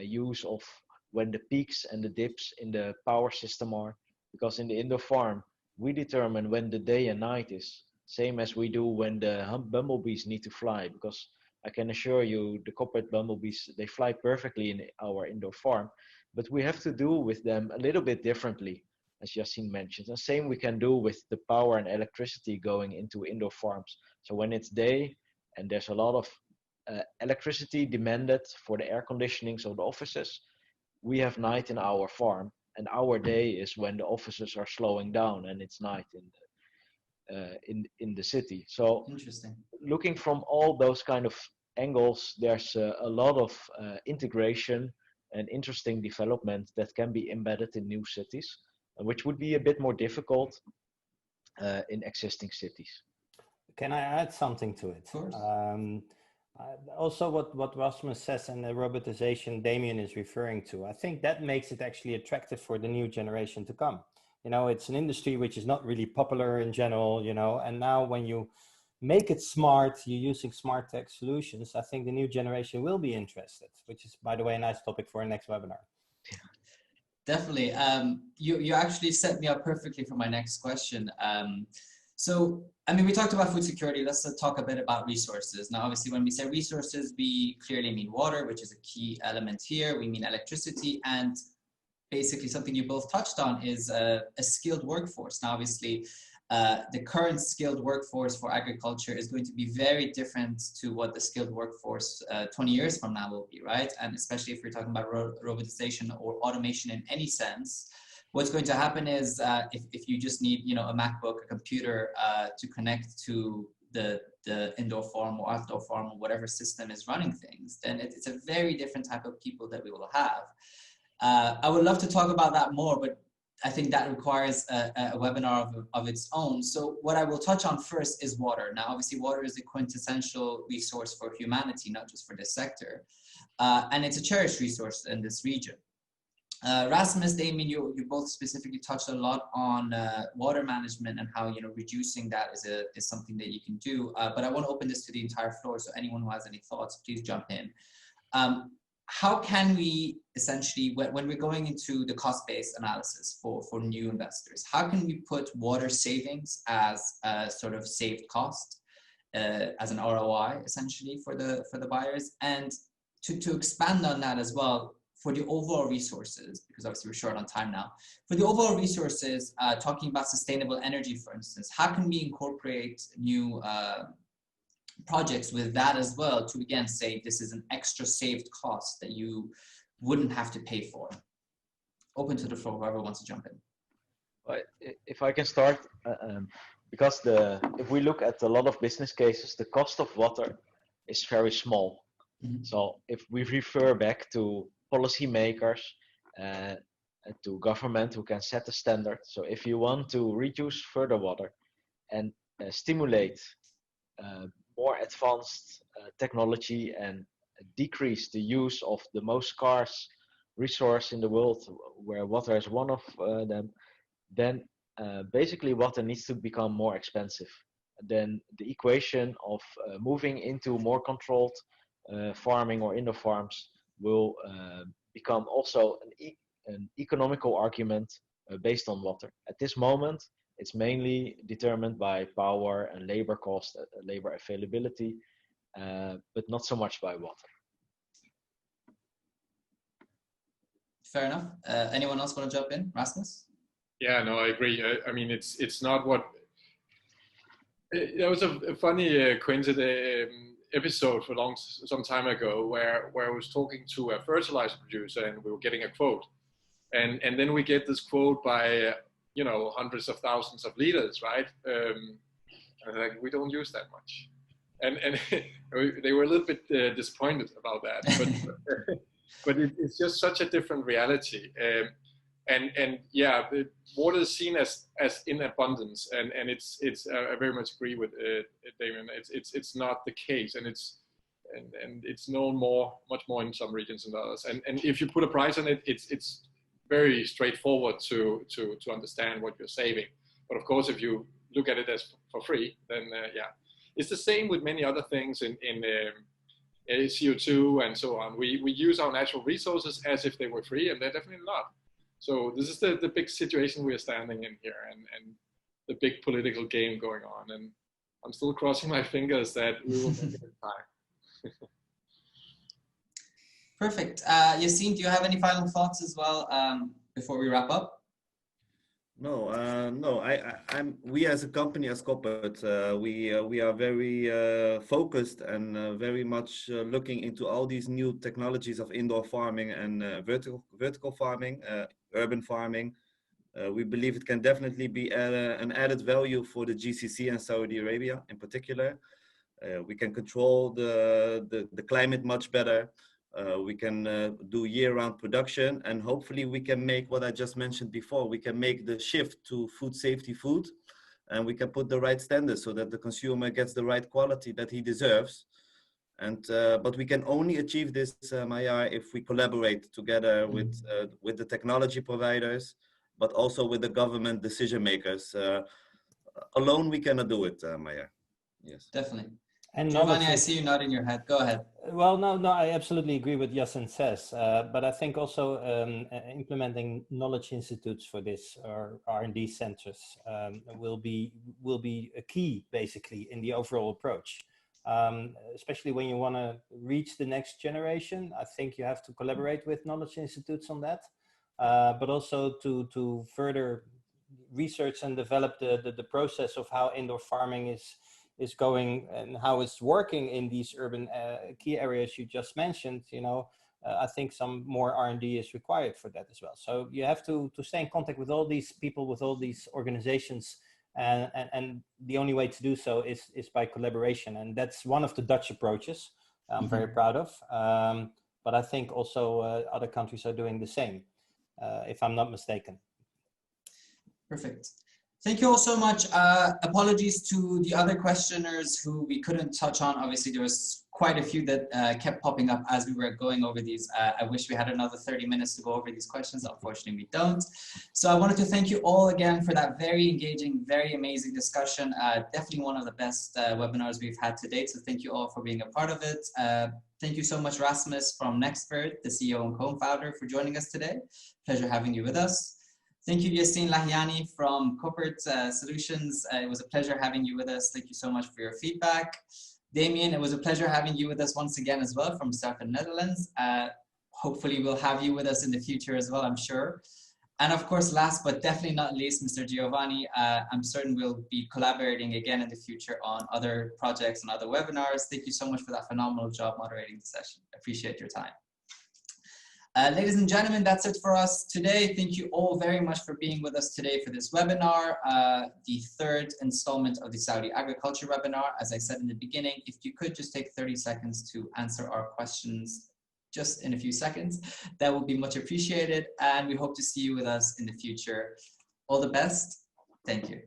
use of when the peaks and the dips in the power system are, because in the indoor farm we determine when the day and night is, same as we do when the bumblebees need to fly, because I can assure you the corporate bumblebees, they fly perfectly in our indoor farm, but we have to do with them a little bit differently, as Yassine mentioned. And same we can do with the power and electricity going into indoor farms. So when it's day and there's a lot of electricity demanded for the air conditioning, so the offices, we have night in our farm, and our day is when the offices are slowing down and it's night in the city. So Interesting. Looking from all those kind of angles, there's a lot of integration and interesting development that can be embedded in new cities, which would be a bit more difficult in existing cities. Can I add something to it? Of course. Also what Rasmus says and the robotization Damien is referring to, I think that makes it actually attractive for the new generation to come. You know, it's an industry which is not really popular in general, you know, and now when you make it smart, you're using smart tech solutions, I think the new generation will be interested, which is, by the way, a nice topic for our next webinar. Definitely. You actually set me up perfectly for my next question. So, I mean, we talked about food security. Let's talk a bit about resources. Now, obviously, when we say resources, we clearly mean water, which is a key element here. We mean electricity, and basically something you both touched on is a skilled workforce. Now, obviously, the current skilled workforce for agriculture is going to be very different to what the skilled workforce 20 years from now will be, right? And especially if you're talking about robotization or automation in any sense, what's going to happen is if you just need, you know, a MacBook, a computer to connect to the indoor farm or outdoor farm or whatever system is running things, then it's a very different type of people that we will have. I would love to talk about that more, but I think that requires a webinar of its own. So what I will touch on first is water. Now, obviously, water is a quintessential resource for humanity, not just for this sector. And it's a cherished resource in this region. Rasmus, Damien, you both specifically touched a lot on water management and how, you know, reducing that is something that you can do. But I want to open this to the entire floor, so anyone who has any thoughts, please jump in. How can we essentially, when we're going into the cost-based analysis for new investors, how can we put water savings as a sort of saved cost, as an ROI essentially for the buyers, and to expand on that as well for the overall resources, because obviously we're short on time now. For the overall resources, talking about sustainable energy, for instance, how can we incorporate new projects with that as well to again say this is an extra saved cost that you wouldn't have to pay for? Open to the floor, whoever wants to jump in. If I can start, because if we look at a lot of business cases, the cost of water is very small. Mm-hmm. So if we refer back to policymakers, to government who can set a standard. So if you want to reduce further water and stimulate more advanced technology and decrease the use of the most scarce resource in the world, where water is one of them, then basically water needs to become more expensive. Then the equation of moving into more controlled farming or indoor farms will become also an economical argument based on water. At this moment, it's mainly determined by power and labor cost, labor availability, but not so much by water. Fair enough. Anyone else want to jump in? Rasmus? Yeah, no, I agree. I mean, it's not what There was a funny coincidence episode for some time ago where I was talking to a fertilizer producer and we were getting a quote, and then we get this quote by hundreds of thousands of liters, right? And like, we don't use that much, and they were a little bit disappointed about that, but it's just such a different reality. And yeah, the water is seen as in abundance, and it's I very much agree with Damien. It's not the case, and it's known much more in some regions than others. And if you put a price on it, it's very straightforward to understand what you're saving. But of course, if you look at it as for free, then yeah, it's the same with many other things in CO2 and so on. We use our natural resources as if they were free, and they're definitely not. So this is the big situation we are standing in here, and the big political game going on. And I'm still crossing my fingers that we will make it in time. Perfect. Yassine, do you have any final thoughts as well before we wrap up? No, we as a company, as Koppert, we are very focused and very much looking into all these new technologies of indoor farming and vertical farming, urban farming. We believe it can definitely be an added value for the GCC and Saudi Arabia in particular. We can control the climate much better. We can do year-round production, and hopefully we can make what I just mentioned before. We can make the shift to food safety food, and we can put the right standards so that the consumer gets the right quality that he deserves. And but we can only achieve this, Maya, if we collaborate together with the technology providers, but also with the government decision makers. Alone we cannot do it, Maya. Yes, definitely. And Giovanni, I see you nodding your head. Go ahead. Well, no, I absolutely agree with Yassine says, but I think also implementing knowledge institutes for this, or R&D centers, will be a key basically in the overall approach. Especially when you want to reach the next generation, I think you have to collaborate with knowledge institutes on that, but also to further research and develop the process of how indoor farming is going and how it's working in these urban key areas you just mentioned. I think some more R&D is required for that as well. So you have to stay in contact with all these people, with all these organizations, and the only way to do so is by collaboration. And that's one of the Dutch approaches I'm very proud of. But I think also other countries are doing the same, if I'm not mistaken. Perfect. Thank you all so much. Apologies to the other questioners who we couldn't touch on. Obviously, there was quite a few that kept popping up as we were going over these. I wish we had another 30 minutes to go over these questions. Unfortunately, we don't. So I wanted to thank you all again for that very engaging, very amazing discussion. Definitely one of the best webinars we've had to date. So thank you all for being a part of it. Thank you so much, Rasmus from Nextbird, the CEO and co-founder, for joining us today. Pleasure having you with us. Thank you, Yassine Lahiani from Koppert Solutions. It was a pleasure having you with us. Thank you so much for your feedback. Damien, it was a pleasure having you with us once again as well from South Netherlands. Hopefully we'll have you with us in the future as well, I'm sure. And of course, last but definitely not least, Mr. Giovanni, I'm certain we'll be collaborating again in the future on other projects and other webinars. Thank you so much for that phenomenal job moderating the session. I appreciate your time. Ladies and gentlemen, that's it for us today. Thank you all very much for being with us today for this webinar, the third installment of the Saudi Agriculture webinar. As I said in the beginning, if you could just take 30 seconds to answer our questions just in a few seconds, that would be much appreciated. And we hope to see you with us in the future. All the best. Thank you.